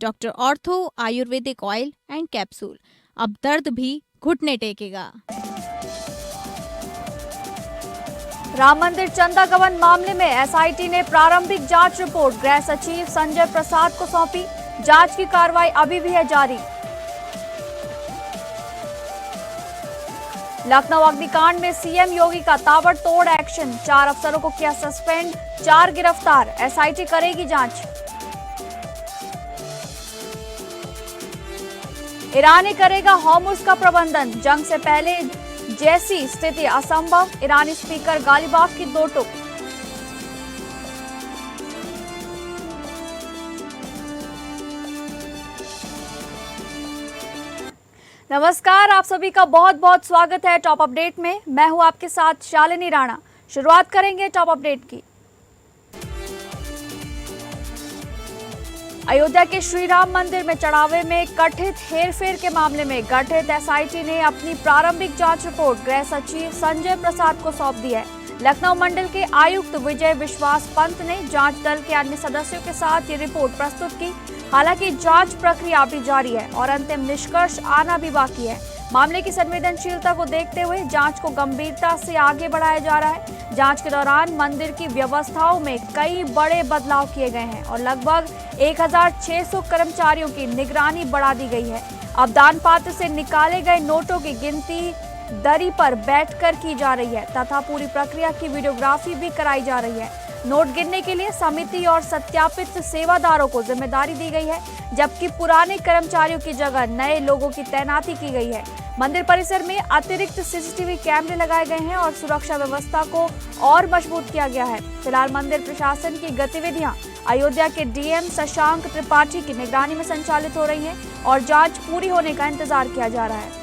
Doctor ortho Ayurvedic oil and capsule. अब दर्द भी घुटने टेकेगा। राम मंदिर चंदा गबन मामले में एसआईटी ने प्रारंभिक जांच रिपोर्ट गृह सचिव संजय प्रसाद को सौंपी। जांच की कार्रवाई अभी भी है जारी। लखनऊ अग्निकांड में सीएम योगी का ताबड़तोड़ एक्शन, 4 अफसरों को किया सस्पेंड, 4 गिरफ्तार, एसआईटी करेगी जांच। ईरान ही करेगा हॉर्मुज का प्रबंधन, जंग से पहले जैसी स्थिति असंभव, ईरानी स्पीकर गालिबाफ की दो टूक। नमस्कार, आप सभी का बहुत बहुत स्वागत है टॉप अपडेट में। मैं हूं आपके साथ शालिनी राणा। शुरुआत करेंगे टॉप अपडेट की। अयोध्या के श्री राम मंदिर में चढ़ावे में कथित हेरफेर के मामले में गठित एसआईटी ने अपनी प्रारंभिक जांच रिपोर्ट गृह सचिव संजय प्रसाद को सौंप दी है। लखनऊ मंडल के आयुक्त विजय विश्वास पंत ने जांच दल के अन्य सदस्यों के साथ ये रिपोर्ट प्रस्तुत की। हालांकि जांच प्रक्रिया अभी जारी है और अंतिम निष्कर्ष आना भी बाकी है। मामले की संवेदनशीलता को देखते हुए जांच को गंभीरता से आगे बढ़ाया जा रहा है। जांच के दौरान मंदिर की व्यवस्थाओं में कई बड़े बदलाव किए गए हैं और लगभग 1600 कर्मचारियों की निगरानी बढ़ा दी गई है। अब दान पात्र से निकाले गए नोटों की गिनती दरी पर बैठकर की जा रही है तथा पूरी प्रक्रिया की वीडियोग्राफी भी कराई जा रही है। नोट गिनने के लिए समिति और सत्यापित सेवादारों को जिम्मेदारी दी गई है, जबकि पुराने कर्मचारियों की जगह नए लोगों की तैनाती की गई है। मंदिर परिसर में अतिरिक्त सीसीटीवी कैमरे लगाए गए हैं और सुरक्षा व्यवस्था को और मजबूत किया गया है। फिलहाल मंदिर प्रशासन की गतिविधियां अयोध्या के डीएम शशांक त्रिपाठी की निगरानी में संचालित हो रही हैं और जांच पूरी होने का इंतजार किया जा रहा है।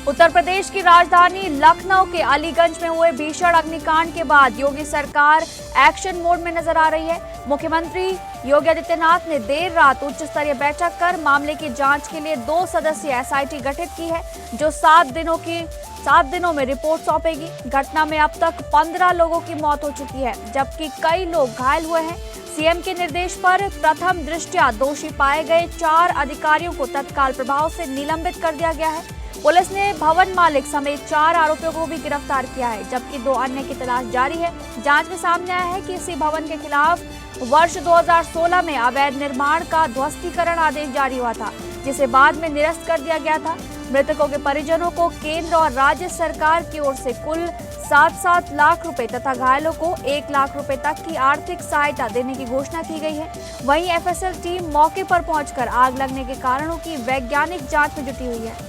उत्तर प्रदेश की राजधानी लखनऊ के अलीगंज में हुए भीषण अग्निकांड के बाद योगी सरकार एक्शन मोड में नजर आ रही है। मुख्यमंत्री योगी आदित्यनाथ ने देर रात उच्च स्तरीय बैठक कर मामले की जांच के लिए 2 सदस्यीय एसआईटी गठित की है, जो 7 दिनों में रिपोर्ट सौंपेगी। घटना में अब तक 15 लोगों की मौत हो चुकी है, जबकि कई लोग घायल हुए हैं। सीएम के निर्देश पर प्रथम दृष्टया दोषी पाए गए 4 अधिकारियों को तत्काल प्रभाव से निलंबित कर दिया गया है। पुलिस ने भवन मालिक समेत 4 आरोपियों को भी गिरफ्तार किया है, जबकि 2 अन्य की तलाश जारी है। जांच में सामने आया है कि इसी भवन के खिलाफ वर्ष 2016 में अवैध निर्माण का ध्वस्तीकरण आदेश जारी हुआ था, जिसे बाद में निरस्त कर दिया गया था। मृतकों के परिजनों को केंद्र और राज्य सरकार की ओर से कुल 7-7 लाख रुपए तथा घायलों को 1 लाख रुपए तक की आर्थिक सहायता देने की घोषणा की गई है। वहीं एफएसएल टीम मौके पर पहुंचकर आग लगने के कारणों की वैज्ञानिक जांच में जुटी हुई है।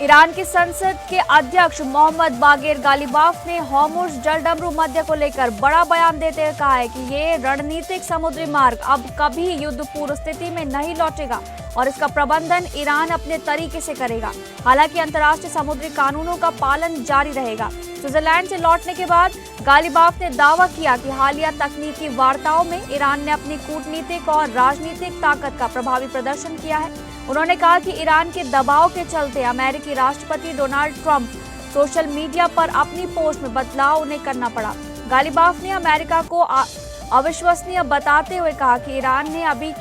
ईरान की संसद के अध्यक्ष मोहम्मद बागेर गालिबाफ ने हॉर्मुज जलडमरू मध्य को लेकर बड़ा बयान देते हुए कहा है कि ये रणनीतिक समुद्री मार्ग अब कभी युद्ध पूर्व स्थिति में नहीं लौटेगा और इसका प्रबंधन ईरान अपने तरीके से करेगा। हालांकि अंतर्राष्ट्रीय समुद्री कानूनों का पालन जारी रहेगा। स्विट्जरलैंड से लौटने के बाद गालिबाफ ने दावा किया कि हालिया तकनीकी वार्ताओं में ईरान ने अपनी कूटनीतिक और राजनीतिक ताकत का प्रभावी प्रदर्शन किया है। उन्होंने कहा कि ईरान के दबाव के चलते अमेरिकी राष्ट्रपति डोनाल्ड ट्रंप सोशल मीडिया पर अपनी पोस्ट में बदलाव उन्हें करना पड़ा। गालिबाफ ने अमेरिका को अविश्वसनीय बताते हुए कहा कि ईरान ने अभी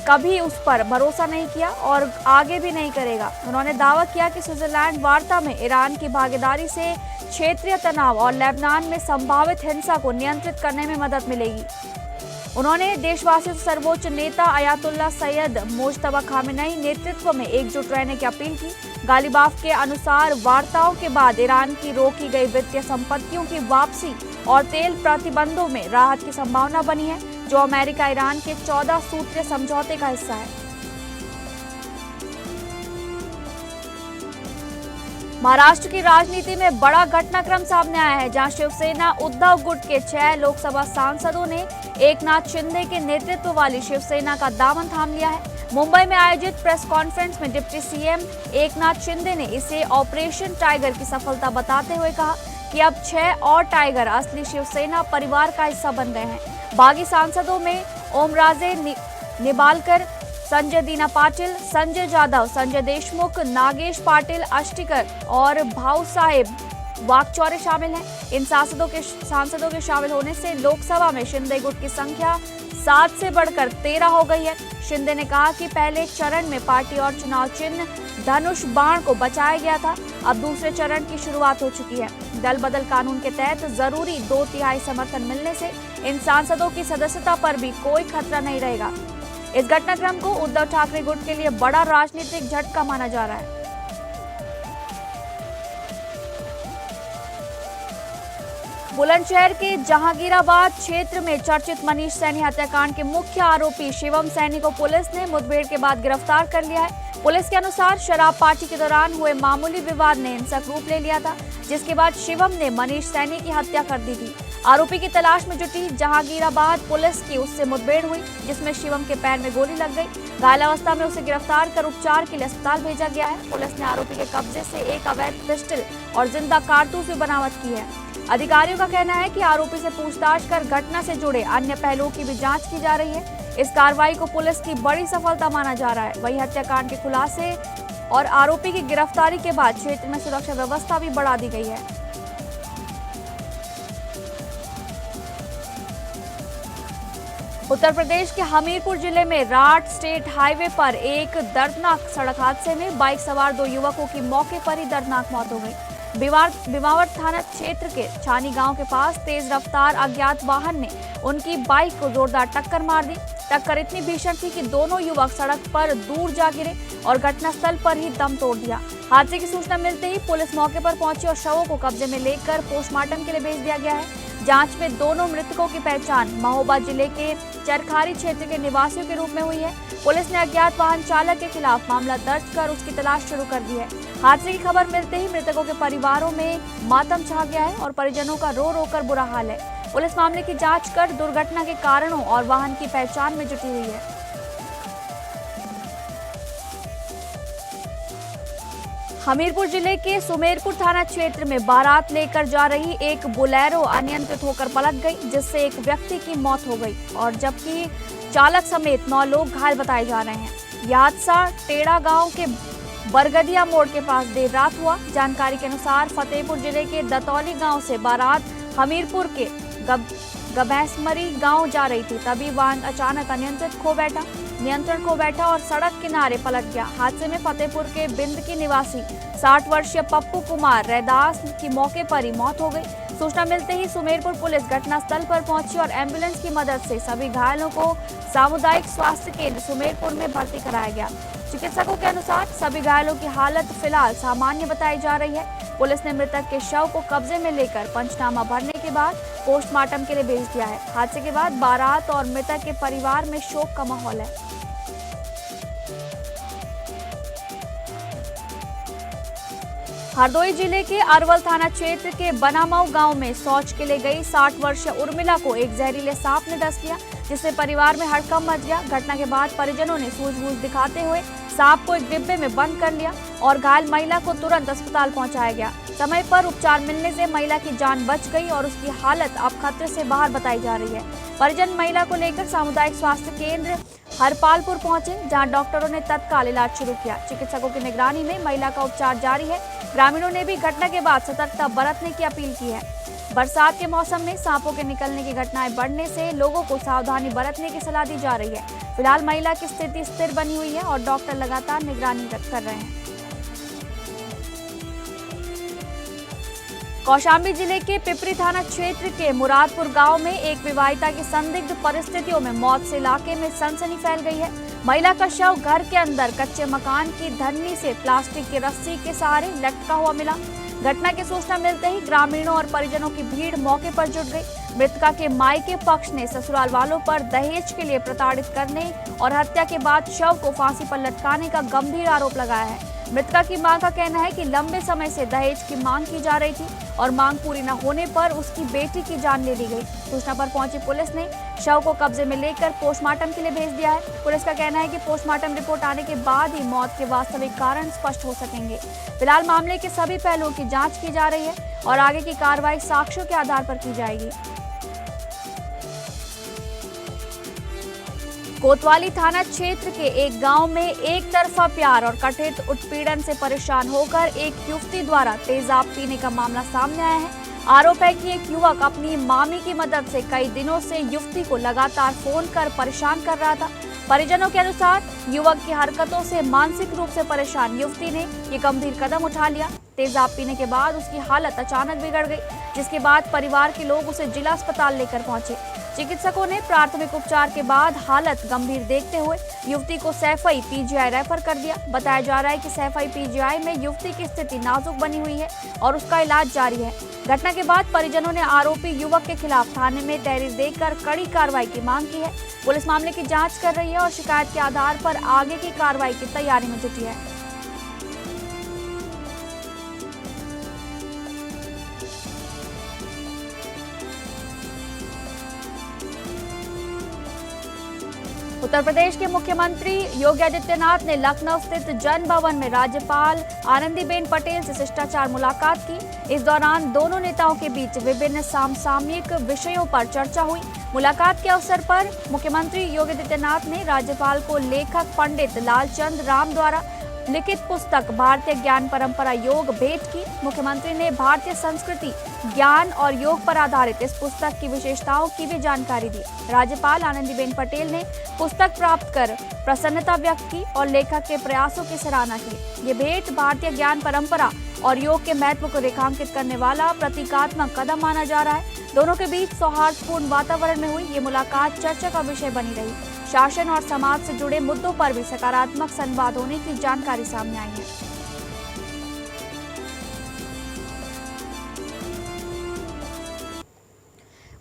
कभी उस पर भरोसा नहीं किया और आगे भी नहीं करेगा। उन्होंने दावा किया कि स्विट्जरलैंड वार्ता में ईरान की भागीदारी से क्षेत्रीय तनाव और लेबनान में संभावित हिंसा को नियंत्रित करने में मदद मिलेगी। उन्होंने देशवासियों से सर्वोच्च नेता अयातुल्ला सैयद मुज्तबा खामेनेई नेतृत्व में एकजुट रहने की अपील की। गालिबाफ के अनुसार वार्ताओं के बाद ईरान की रोकी गई वित्तीय संपत्तियों की वापसी और तेल प्रतिबंधों में राहत की संभावना बनी है, जो अमेरिका ईरान के 14 सूत्रीय समझौते का हिस्सा है। महाराष्ट्र की राजनीति में बड़ा घटनाक्रम सामने आया है, जहां शिवसेना उद्धव गुट के 6 लोकसभा सांसदों ने एकनाथ शिंदे के नेतृत्व वाली शिवसेना का दामन थाम लिया है। मुंबई में आयोजित प्रेस कॉन्फ्रेंस में डिप्टी सीएम एकनाथ शिंदे ने इसे ऑपरेशन टाइगर की सफलता बताते हुए कहा कि अब 6 और टाइगर असली शिवसेना परिवार का हिस्सा बन गए हैं। बागी सांसदों में ओमराजे निबालकर, संजय दीना पाटिल, संजय जाधव, संजय देशमुख, नागेश पाटिल अष्टिकर और भाऊ साहेब वाकचौरे शामिल हैं। इन सांसदों के शामिल होने से लोकसभा में शिंदे गुट की संख्या 7 से बढ़कर 13 हो गई है। शिंदे ने कहा कि पहले चरण में पार्टी और चुनाव चिन्ह धनुष बाण को बचाया गया था, अब दूसरे चरण की शुरुआत हो चुकी है। दल बदल कानून के तहत जरूरी 2/3 समर्थन मिलने से इन सांसदों की सदस्यता पर भी कोई खतरा नहीं रहेगा। इस घटनाक्रम को उद्धव ठाकरे गुट के लिए बड़ा राजनीतिक झटका माना जा रहा है। बुलंदशहर के जहांगीराबाद क्षेत्र में चर्चित मनीष सैनी हत्याकांड के मुख्य आरोपी शिवम सैनी को पुलिस ने मुठभेड़ के बाद गिरफ्तार कर लिया है। पुलिस के अनुसार शराब पार्टी के दौरान हुए मामूली विवाद ने हिंसक रूप ले लिया था, जिसके बाद शिवम ने मनीष सैनी की हत्या कर दी थी। आरोपी की तलाश में जुटी जहांगीराबाद पुलिस की उससे मुठभेड़ हुई, जिसमें शिवम के पैर में गोली लग गई। घायल अवस्था में उसे गिरफ्तार कर उपचार के लिए अस्पताल भेजा गया है। पुलिस ने आरोपी के कब्जे से एक अवैध पिस्टल और जिंदा कारतूस भी बरामद की है। अधिकारियों का कहना है कि आरोपी से पूछताछ कर घटना से जुड़े अन्य पहलुओं की भी जांच की जा रही है। इस कार्रवाई को पुलिस की बड़ी सफलता माना जा रहा है। वहीं हत्याकांड के खुलासे और आरोपी की गिरफ्तारी के बाद क्षेत्र में सुरक्षा व्यवस्था भी बढ़ा दी गई है। उत्तर प्रदेश के हमीरपुर जिले में राट स्टेट हाईवे पर एक दर्दनाक सड़क हादसे में बाइक सवार 2 युवकों की मौके पर ही दर्दनाक मौत हो गई। बिवावर थाना क्षेत्र के छानी गांव के पास तेज रफ्तार अज्ञात वाहन ने उनकी बाइक को जोरदार टक्कर मार दी। टक्कर इतनी भीषण थी कि दोनों युवक सड़क पर दूर जा गिरे और घटनास्थल पर ही दम तोड़ दिया। हादसे की सूचना मिलते ही पुलिस मौके पर पहुंची और शवों को कब्जे में लेकर पोस्टमार्टम के लिए भेज दिया गया है। जांच में दोनों मृतकों की पहचान महोबा जिले के चरखारी क्षेत्र के निवासियों के रूप में हुई है। पुलिस ने अज्ञात वाहन चालक के खिलाफ मामला दर्ज कर उसकी तलाश शुरू कर दी है। हादसे की खबर मिलते ही मृतकों के परिवारों में मातम छा गया है और परिजनों का रो रो कर बुरा हाल है। पुलिस मामले की जांच कर दुर्घटना के कारणों और वाहन की पहचान में जुटी हुई है। हमीरपुर जिले के सुमेरपुर थाना क्षेत्र में बारात लेकर जा रही एक बोलेरो अनियंत्रित होकर पलट गई, जिससे एक व्यक्ति की मौत हो गई और जबकि चालक समेत 9 लोग घायल बताए जा रहे हैं। यह हादसा टेड़ा गांव के बरगदिया मोड़ के पास देर रात हुआ। जानकारी के अनुसार फतेहपुर जिले के दतौली गांव से बारात हमीरपुर के गबैसमरी गांव जा रही थी, तभी वाहन अचानक नियंत्रण खो बैठा और सड़क किनारे पलट गया। हादसे में फतेहपुर के बिंदकी निवासी 60 वर्षीय पप्पू कुमार रैदास की मौके पर ही मौत हो गई। सूचना मिलते ही सुमेरपुर पुलिस घटनास्थल पर पहुंची और एम्बुलेंस की मदद से सभी घायलों को सामुदायिक स्वास्थ्य केंद्र सुमेरपुर में भर्ती कराया गया। चिकित्सकों के अनुसार सभी घायलों की हालत फिलहाल सामान्य बताई जा रही है। पुलिस ने मृतक के शव को कब्जे में लेकर पंचनामा भरने के बाद पोस्टमार्टम के लिए भेज दिया है। हादसे के बाद बारात और मृतक के परिवार में शोक का माहौल है। हरदोई जिले के अरवल थाना क्षेत्र के बनामऊ गांव में शौच के लिए गई 60 वर्षीय उर्मिला को एक जहरीले सांप ने डस लिया, जिससे परिवार में हड़कंप मच गया। घटना के बाद परिजनों ने सूझबूझ दिखाते हुए सांप को एक डिब्बे में बंद कर लिया और घायल महिला को तुरंत अस्पताल पहुंचाया गया। समय पर उपचार मिलने से महिला की जान बच गई और उसकी हालत अब खतरे से बाहर बताई जा रही है। परिजन महिला को लेकर सामुदायिक स्वास्थ्य केंद्र हरपालपुर पहुंचे, जहां डॉक्टरों ने तत्काल इलाज शुरू किया। चिकित्सकों की निगरानी में महिला का उपचार जारी है। ग्रामीणों ने भी घटना के बाद सतर्कता बरतने की अपील की है। बरसात के मौसम में सांपों के निकलने की घटनाएं बढ़ने से लोगों को सावधानी बरतने की सलाह दी जा रही है। फिलहाल महिला की स्थिति स्थिर बनी हुई है और डॉक्टर लगातार निगरानी कर रहे हैं। कौशाम्बी जिले के पिपरी थाना क्षेत्र के मुरादपुर गांव में एक विवाहिता की संदिग्ध परिस्थितियों में मौत से इलाके में सनसनी फैल गई है। महिला का शव घर के अंदर कच्चे मकान की धन्नी से प्लास्टिक की रस्सी के सहारे लटका हुआ मिला। घटना की सूचना मिलते ही ग्रामीणों और परिजनों की भीड़ मौके पर जुट गई। मृतका के मायके पक्ष ने ससुराल वालों पर दहेज के लिए प्रताड़ित करने और हत्या के बाद शव को फांसी पर लटकाने का गंभीर आरोप लगाया है। मृतका की मां का कहना है कि लंबे समय से दहेज की मांग की जा रही थी और मांग पूरी न होने पर उसकी बेटी की जान ले ली गई। सूचना पर पहुंची पुलिस ने शव को कब्जे में लेकर पोस्टमार्टम के लिए भेज दिया है। पुलिस का कहना है कि पोस्टमार्टम रिपोर्ट आने के बाद ही मौत के वास्तविक कारण स्पष्ट हो सकेंगे। फिलहाल मामले के सभी पहलुओं की जांच की जा रही है और आगे की कार्रवाई साक्ष्यों के आधार पर की जाएगी। कोतवाली थाना क्षेत्र के एक गांव में एक तरफा प्यार और कथित उत्पीड़न से परेशान होकर एक युवती द्वारा तेजाब पीने का मामला सामने आया है। आरोप है कि एक युवक अपनी मामी की मदद से कई दिनों से युवती को लगातार फोन कर परेशान कर रहा था। परिजनों के अनुसार युवक की हरकतों से मानसिक रूप से परेशान युवती ने ये गंभीर कदम उठा लिया। तेजाब पीने के बाद उसकी हालत अचानक बिगड़ गई, जिसके बाद परिवार के लोग उसे जिला अस्पताल लेकर पहुंचे। चिकित्सकों ने प्राथमिक उपचार के बाद हालत गंभीर देखते हुए युवती को सैफई पीजीआई रेफर कर दिया। बताया जा रहा है कि सैफई पीजीआई में युवती की स्थिति नाजुक बनी हुई है और उसका इलाज जारी है। घटना के बाद परिजनों ने आरोपी युवक के खिलाफ थाने में तहरीर देकर कड़ी कार्रवाई की मांग की है। पुलिस मामले की जांच कर रही है और शिकायत के आधार पर आगे की कार्रवाई की तैयारी में जुटी है। उत्तर प्रदेश के मुख्यमंत्री योगी आदित्यनाथ ने लखनऊ स्थित जन भवन में राज्यपाल आनंदीबेन पटेल से शिष्टाचार मुलाकात की। इस दौरान दोनों नेताओं के बीच विभिन्न समसामयिक विषयों पर चर्चा हुई। मुलाकात के अवसर पर मुख्यमंत्री योगी आदित्यनाथ ने राज्यपाल को लेखक पंडित लालचंद राम द्वारा लिखित पुस्तक भारतीय ज्ञान परंपरा योग भेंट की। मुख्यमंत्री ने भारतीय संस्कृति, ज्ञान और योग पर आधारित इस पुस्तक की विशेषताओं की भी जानकारी दी। राज्यपाल आनंदीबेन पटेल ने पुस्तक प्राप्त कर प्रसन्नता व्यक्त की और लेखक के प्रयासों की सराहना की। ये भेंट भारतीय ज्ञान परंपरा और योग के महत्व को रेखांकित करने वाला प्रतीकात्मक कदम माना जा रहा है। दोनों के बीच सौहार्दपूर्ण वातावरण में हुई ये मुलाकात चर्चा का विषय बनी रही। शासन और समाज से जुड़े मुद्दों पर भी सकारात्मक संवाद होने की जानकारी सामने आई है।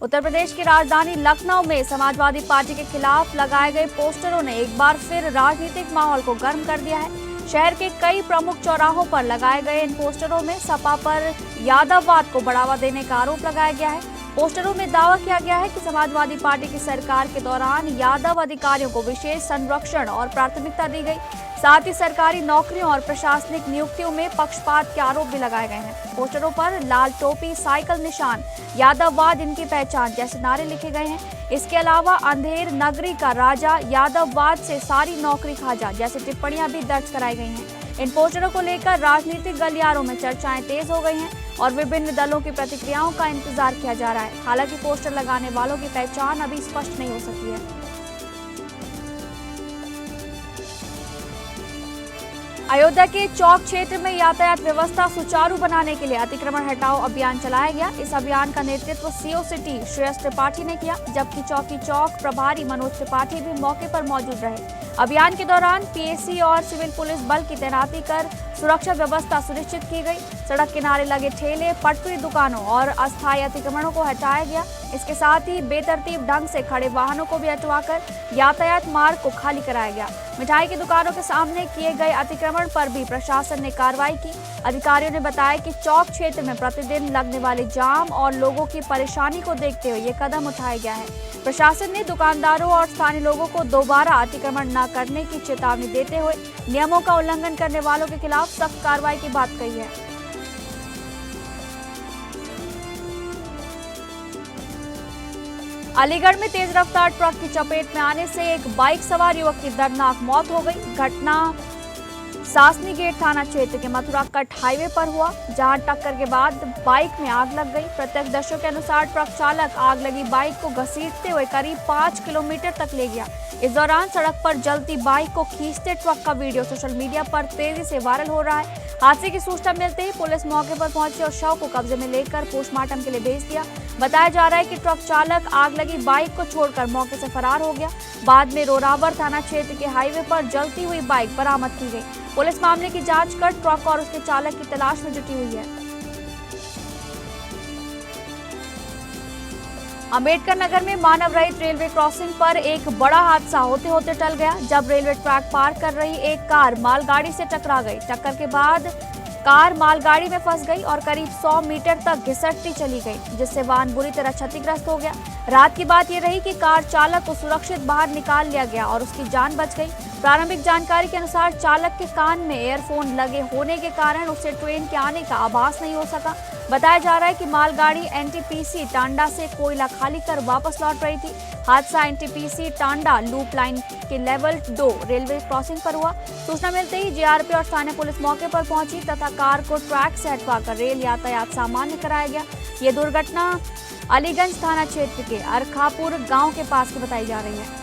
उत्तर प्रदेश की राजधानी लखनऊ में समाजवादी पार्टी के खिलाफ लगाए गए पोस्टरों ने एक बार फिर राजनीतिक माहौल को गर्म कर दिया है। शहर के कई प्रमुख चौराहों पर लगाए गए इन पोस्टरों में सपा पर यादववाद को बढ़ावा देने का आरोप लगाया गया है। पोस्टरों में दावा किया गया है कि समाजवादी पार्टी की सरकार के दौरान यादव अधिकारियों को विशेष संरक्षण और प्राथमिकता दी गई। साथ ही सरकारी नौकरियों और प्रशासनिक नियुक्तियों में पक्षपात के आरोप भी लगाए गए हैं। पोस्टरों पर लाल टोपी, साइकिल निशान, यादववाद इनकी पहचान जैसे नारे लिखे गए हैं। इसके अलावा अंधेर नगरी का राजा, यादववाद से सारी नौकरी खा जा जैसी टिप्पणियां भी दर्ज कराई गई हैं। इन पोस्टरों को लेकर राजनीतिक गलियारों में चर्चाएं तेज हो गई हैं और विभिन्न दलों की प्रतिक्रियाओं का इंतजार किया जा रहा है। हालांकि पोस्टर लगाने वालों की पहचान अभी स्पष्ट नहीं हो सकी है। अयोध्या के चौक क्षेत्र में यातायात व्यवस्था सुचारू बनाने के लिए अतिक्रमण हटाओ अभियान चलाया गया। इस अभियान का नेतृत्व सीओ सिटी श्रेयस त्रिपाठी ने किया, जबकि चौकी चौक प्रभारी मनोज त्रिपाठी भी मौके पर मौजूद रहे। अभियान के दौरान पीएसी और सिविल पुलिस बल की तैनाती कर सुरक्षा व्यवस्था सुनिश्चित की गई। सड़क किनारे लगे ठेले, पटरी दुकानों और अस्थायी अतिक्रमणों को हटाया गया। इसके साथ ही बेतरतीब ढंग से खड़े वाहनों को भी हटवाकर यातायात मार्ग को खाली कराया गया। मिठाई की दुकानों के सामने किए गए अतिक्रमण पर भी प्रशासन ने कार्रवाई की। अधिकारियों ने बताया कि चौक क्षेत्र में प्रतिदिन लगने वाले जाम और लोगों की परेशानी को देखते हुए ये कदम उठाया गया है। प्रशासन ने दुकानदारों और स्थानीय लोगों को दोबारा अतिक्रमण न करने की चेतावनी देते हुए नियमों का उल्लंघन करने वालों के खिलाफ सख्त कार्रवाई की बात कही है। अलीगढ़ में तेज रफ्तार ट्रक की चपेट में आने से एक बाइक सवार युवक की दर्दनाक मौत हो गई। घटना सासनी गेट थाना क्षेत्र के मथुरा कट हाईवे पर हुआ, जहां टक्कर के बाद बाइक में आग लग गई। प्रत्यक्षदर्शियों के अनुसार ट्रक चालक आग लगी बाइक को घसीटते हुए करीब 5 किलोमीटर तक ले गया। इस दौरान सड़क पर जलती बाइक को खींचते ट्रक का वीडियो सोशल मीडिया पर तेजी से वायरल हो रहा है। हादसे की सूचना मिलते ही पुलिस मौके पर पहुंची और शव को कब्जे में लेकर पोस्टमार्टम के लिए भेज दिया। बताया जा रहा है कि ट्रक चालक आग लगी बाइक को छोड़कर मौके से फरार हो गया। बाद में रोरावर थाना क्षेत्र के हाईवे पर जलती हुई बाइक बरामद की गई। पुलिस मामले की जांच कर ट्रक और उसके चालक की तलाश में जुटी हुई है। अंबेडकर नगर में मानव रहित रेलवे क्रॉसिंग पर एक बड़ा हादसा होते होते टल गया, जब रेलवे ट्रैक पार कर रही एक कार मालगाड़ी से टकरा गई। टक्कर के बाद कार मालगाड़ी में फंस गई और करीब 100 मीटर तक घिसटती चली गई, जिससे वाहन बुरी तरह क्षतिग्रस्त हो गया। रात की बात ये रही कि कार चालक को सुरक्षित बाहर निकाल लिया गया और उसकी जान बच गई। प्रारंभिक जानकारी के अनुसार चालक के कान में एयरफोन लगे होने के कारण उसे ट्रेन के आने का आभास नहीं हो सका। बताया जा रहा है कि मालगाड़ी एनटीपीसी टांडा से कोयला खाली कर वापस लौट रही थी। हादसा एनटीपीसी टांडा लूप लाइन के लेवल 2 रेलवे क्रॉसिंग पर हुआ। सूचना मिलते ही जीआरपी और स्थानीय पुलिस मौके पर पहुंची तथा कार को ट्रैक से हटवाकर रेल यातायात सामान्य कराया गया। ये दुर्घटना अलीगंज थाना क्षेत्र के अरखापुर गांव के पास की बताई जा रही है।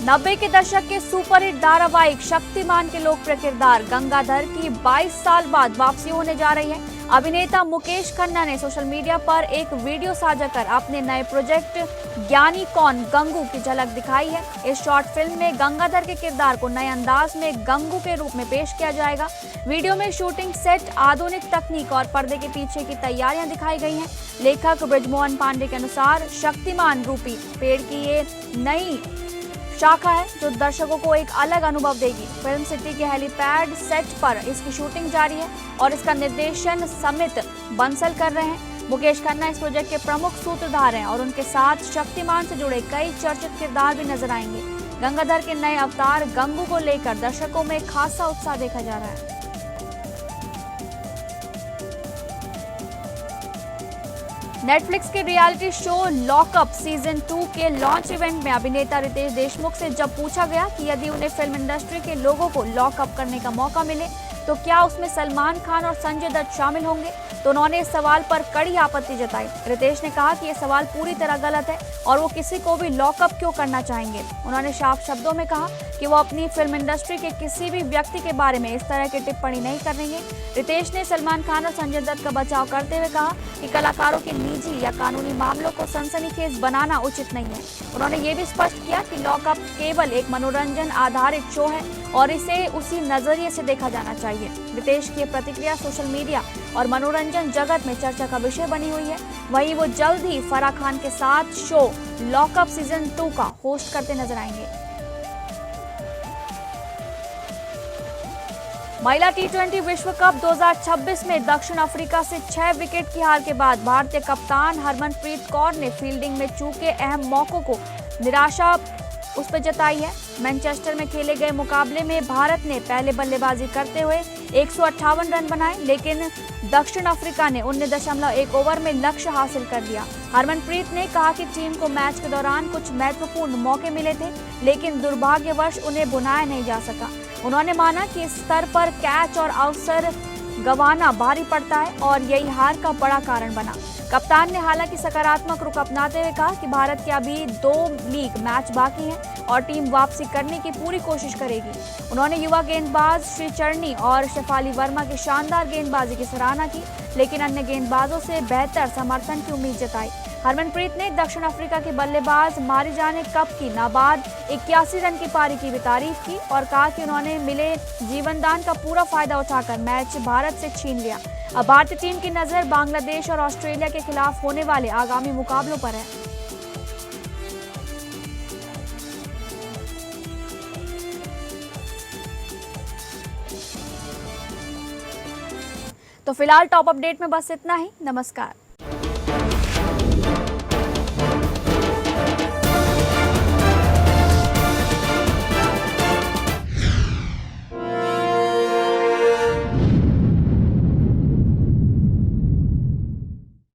90 के दशक के सुपरहिट धारावाहिक शक्तिमान के लोकप्रिय किरदार गंगाधर की 22 साल बाद वापसी होने जा रही है। अभिनेता मुकेश खन्ना ने सोशल मीडिया पर एक वीडियो साझा कर अपने नए प्रोजेक्ट ज्ञानी कौन गंगू की झलक दिखाई है। इस शॉर्ट फिल्म में गंगाधर के किरदार को नए अंदाज में गंगू के रूप में पेश किया जाएगा। वीडियो में शूटिंग सेट, आधुनिक तकनीक और पर्दे के पीछे की तैयारियां दिखाई गई हैं। लेखक ब्रिजमोहन पांडे के अनुसार शक्तिमान रूपी पेड़ की ये नई शाखा है जो दर्शकों को एक अलग अनुभव देगी। फिल्म सिटी के हेलीपैड सेट पर इसकी शूटिंग जारी है और इसका निर्देशन समित बंसल कर रहे हैं। मुकेश खन्ना इस प्रोजेक्ट के प्रमुख सूत्रधार हैं और उनके साथ शक्तिमान से जुड़े कई चर्चित किरदार भी नजर आएंगे। गंगाधर के नए अवतार गंगू को लेकर दर्शकों में खासा उत्साह देखा जा रहा है। नेटफ्लिक्स के रियलिटी शो लॉकअप सीजन 2 के लॉन्च इवेंट में अभिनेता रितेश देशमुख से जब पूछा गया कि यदि उन्हें फिल्म इंडस्ट्री के लोगों को लॉकअप करने का मौका मिले तो क्या उसमें सलमान खान और संजय दत्त शामिल होंगे, तो उन्होंने इस सवाल पर कड़ी आपत्ति जताई। रितेश ने कहा कि यह सवाल पूरी तरह गलत है और वो किसी को भी लॉकअप क्यों करना चाहेंगे। उन्होंने साफ शब्दों में कहा कि वो अपनी फिल्म इंडस्ट्री के किसी भी व्यक्ति के बारे में इस तरह की टिप्पणी नहीं करेंगे। रितेश ने सलमान खान और संजय दत्त का बचाव करते हुए कहा कि कलाकारों के निजी या कानूनी मामलों को सनसनीखेज बनाना उचित नहीं है। उन्होंने ये भी स्पष्ट किया कि लॉकअप केवल एक मनोरंजन आधारित शो है और इसे उसी नजरिए से देखा जाना चाहिए। रितेश की प्रतिक्रिया सोशल मीडिया और मनोरंजन जगत में चर्चा का विषय बनी हुई है। वहीं वो जल्द ही फराह खान के साथ शो लॉकअप सीजन 2 का होस्ट करते नजर आएंगे। महिला टी20 विश्व कप 2026 में दक्षिण अफ्रीका से 6 विकेट की हार के बाद भारतीय कप्तान हरमनप्रीत कौर ने फील्डिंग में चूके अहम मौकों को निराशा उस पर जताई है। मैनचेस्टर में खेले गए मुकाबले में भारत ने पहले बल्लेबाजी करते हुए 158 रन बनाए, लेकिन दक्षिण अफ्रीका ने 19.1 ओवर में लक्ष्य हासिल कर लिया। हरमनप्रीत ने कहा कि टीम को मैच के दौरान कुछ महत्वपूर्ण मौके मिले थे, लेकिन दुर्भाग्यवश उन्हें बुनाया नहीं जा सका। उन्होंने माना कि इस स्तर पर कैच और अवसर गंवाना भारी पड़ता है और यही हार का बड़ा कारण बना। कप्तान ने हालांकि सकारात्मक रुख अपनाते हुए कहा कि भारत के अभी 2 लीग मैच बाकी हैं और टीम वापसी करने की पूरी कोशिश करेगी। उन्होंने युवा गेंदबाज श्रीचरणी और शेफाली वर्मा की शानदार गेंदबाजी की सराहना की, लेकिन अन्य गेंदबाजों से बेहतर समर्थन की उम्मीद जताई। हरमनप्रीत ने दक्षिण अफ्रीका के बल्लेबाज मारिजाने कप की नाबाद 81 रन की पारी की भी तारीफ की और कहा कि उन्होंने मिले जीवनदान का पूरा फायदा उठाकर मैच भारत से छीन लिया। अब भारतीय टीम की नजर बांग्लादेश और ऑस्ट्रेलिया के खिलाफ होने वाले आगामी मुकाबलों पर है। तो फिलहाल टॉप अपडेट में बस इतना ही। नमस्कार।